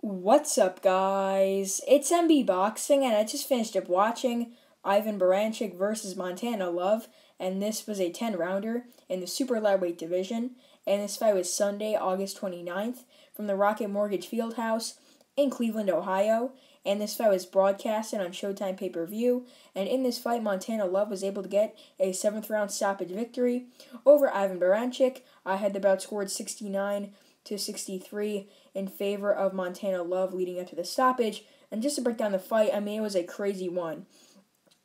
What's up, guys? It's MB Boxing, and I just finished up watching Ivan Baranchyk versus Montana Love, and this was a 10-rounder in the super lightweight division, and this fight was Sunday, August 29th, from the Rocket Mortgage FieldHouse in Cleveland, Ohio, and this fight was broadcasted on Showtime pay-per-view, and in this fight, Montana Love was able to get a 7th-round stoppage victory over Ivan Baranchyk. I had the bout scored 69-63 in favor of Montana Love leading up to the stoppage. And just to break down the fight, it was a crazy one.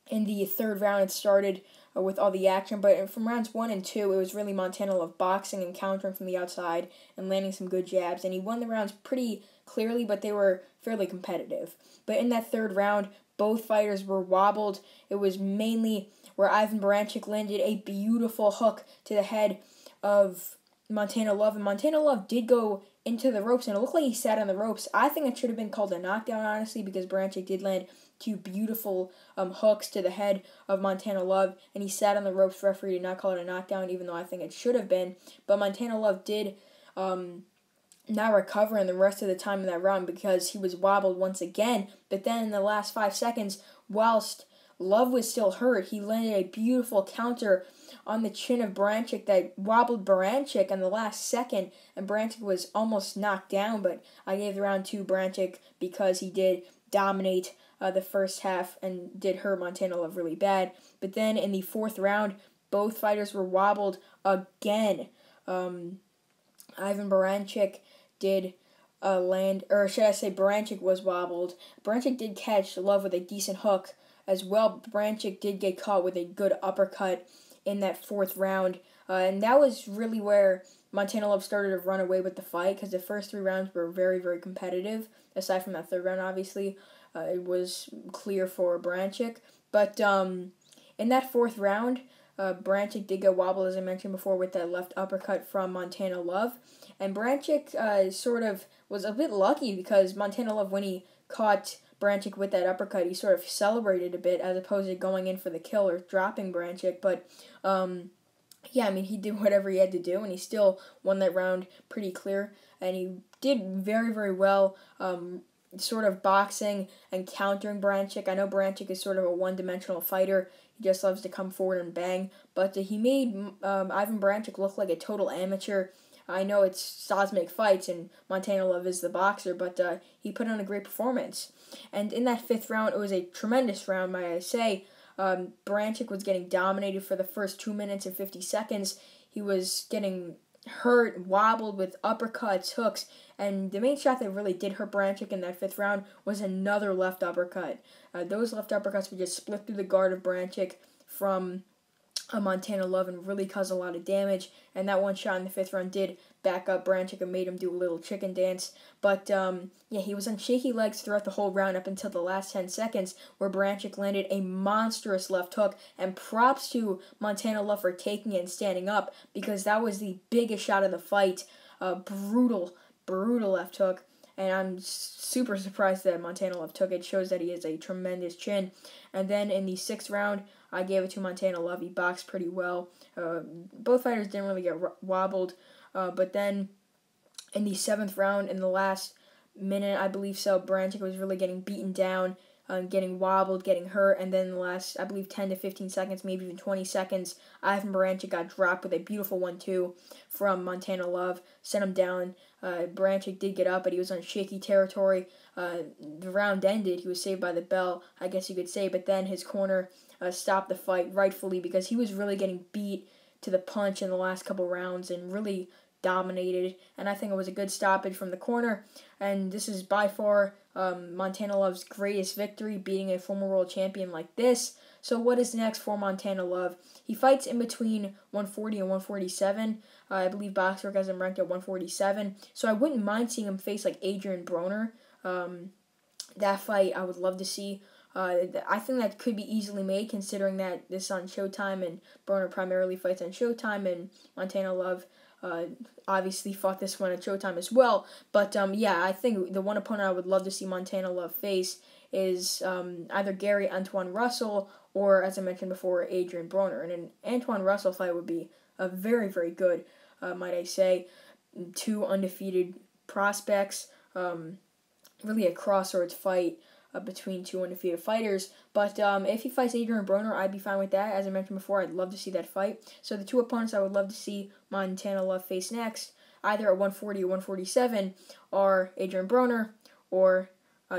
In the third round, it started with all the action, but from rounds 1 and 2, it was really Montana Love boxing and countering from the outside and landing some good jabs. And he won the rounds pretty clearly, but they were fairly competitive. But in that third round, both fighters were wobbled. It was mainly where Ivan Baranchyk landed a beautiful hook to the head of Montana Love, and Montana Love did go into the ropes, and it looked like he sat on the ropes. I think it should have been called a knockdown, honestly, because Baranchyk did land two beautiful hooks to the head of Montana Love, and he sat on the ropes. Referee did not call it a knockdown, even though I think it should have been. But Montana Love did not recover in the rest of the time in that round because he was wobbled once again. But then in the last 5 seconds, whilst Love was still hurt, he landed a beautiful counter on the chin of Baranchyk that wobbled Baranchyk in the last second, and Baranchyk was almost knocked down, but I gave the round to Baranchyk because he did dominate the first half and did hurt Montana Love really bad. But then in the fourth round, both fighters were wobbled again. Ivan Baranchyk did land, or should I say Baranchyk was wobbled. Baranchyk did catch Love with a decent hook as well. Baranchyk did get caught with a good uppercut in that fourth round, and that was really where Montana Love started to run away with the fight because the first 3 rounds were very, very competitive. Aside from that third round, obviously, it was clear for Baranchyk. But in that fourth round, Baranchyk did get wobbled, as I mentioned before, with that left uppercut from Montana Love. And Baranchyk sort of was a bit lucky because Montana Love, when he caught Baranchyk with that uppercut, he sort of celebrated a bit as opposed to going in for the kill or dropping Baranchyk. But, he did whatever he had to do, and he still won that round pretty clear. And he did very, very well sort of boxing and countering Baranchyk. I know Baranchyk is sort of a one-dimensional fighter. He just loves to come forward and bang. But he made Ivan Baranchyk look like a total amateur. I know it's styles make fights, and Montana Love is the boxer, but he put on a great performance. And in that fifth round, it was a tremendous round, might I say. Baranchyk was getting dominated for the first 2 minutes and 50 seconds. He was getting hurt, wobbled with uppercuts, hooks, and the main shot that really did hurt Baranchyk in that fifth round was another left uppercut. Those left uppercuts would just split through the guard of Baranchyk from Montana Love and really caused a lot of damage, and that one shot in the fifth round did back up Baranchyk and made him do a little chicken dance. But he was on shaky legs throughout the whole round up until the last 10 seconds, where Baranchyk landed a monstrous left hook, and props to Montana Love for taking it and standing up, because that was the biggest shot of the fight. Brutal left hook. And I'm super surprised that Montana Love took it. Shows that he has a tremendous chin. And then in the sixth round, I gave it to Montana Love. He boxed pretty well. Both fighters didn't really get wobbled. But then in the seventh round, in the last minute, I believe so, Baranchyk was really getting beaten down, getting wobbled, getting hurt. And then in the last, I believe, 10 to 15 seconds, maybe even 20 seconds, Ivan Baranchyk got dropped with a beautiful 1-2 from Montana Love. Sent him down. Baranchyk did get up, but he was on shaky territory. The round ended. He was saved by the bell, I guess you could say. But then his corner stopped the fight rightfully because he was really getting beat to the punch in the last couple rounds and really dominated. And I think it was a good stoppage from the corner. And this is by far Montana Love's greatest victory, beating a former world champion like this. So what is next for Montana Love? He fights in between 140 and 147. I believe Boxwork has him ranked at 147. So I wouldn't mind seeing him face like Adrian Broner. That fight I would love to see. I think that could be easily made, considering that this is on Showtime and Broner primarily fights on Showtime, and Montana Love obviously fought this one at Showtime as well. But I think the one opponent I would love to see Montana Love face is either Gary Antoine Russell or, as I mentioned before, Adrian Broner. And an Antoine Russell fight would be a very, very good, might I say, 2 undefeated prospects. really a crossroads fight between two undefeated fighters. But if he fights Adrian Broner, I'd be fine with that. As I mentioned before, I'd love to see that fight. So the two opponents I would love to see Montana Love face next, either at 140 or 147, are Adrian Broner or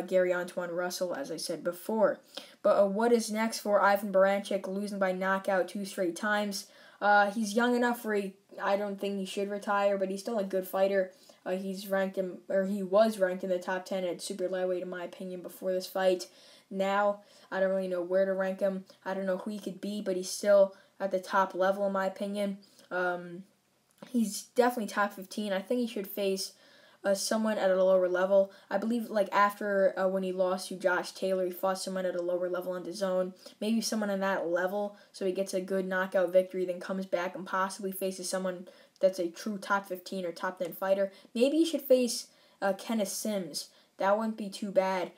Gary Antoine Russell, as I said before. But what is next for Ivan Baranchyk, losing by knockout 2 straight times? He's young enough where I don't think he should retire, but he's still a good fighter. He was ranked in the top 10 at super lightweight, in my opinion, before this fight. Now, I don't really know where to rank him. I don't know who he could be, but he's still at the top level, in my opinion. He's definitely top 15. I think he should face someone at a lower level. I believe after when he lost to Josh Taylor, he fought someone at a lower level on DAZN. Maybe someone on that level, so he gets a good knockout victory, then comes back and possibly faces someone that's a true top 15 or top 10 fighter. Maybe he should face Kenneth Sims. That wouldn't be too bad,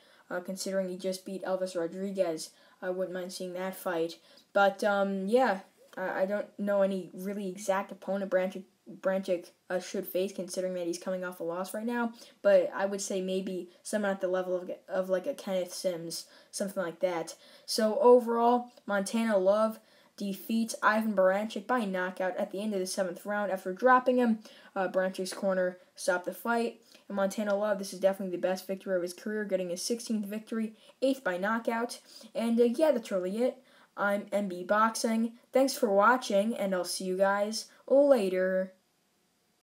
considering he just beat Elvis Rodriguez. I wouldn't mind seeing that fight. But, I don't know any really exact opponent Baranchyk should face, considering that he's coming off a loss right now. But I would say maybe someone at the level of like a Kenneth Sims, something like that. So overall, Montana Love defeats Ivan Baranchyk by knockout at the end of the 7th round after dropping him. Baranchyk's corner stopped the fight. And Montana Love, this is definitely the best victory of his career, getting his 16th victory, 8th by knockout. And that's really it. I'm MB Boxing. Thanks for watching, and I'll see you guys later.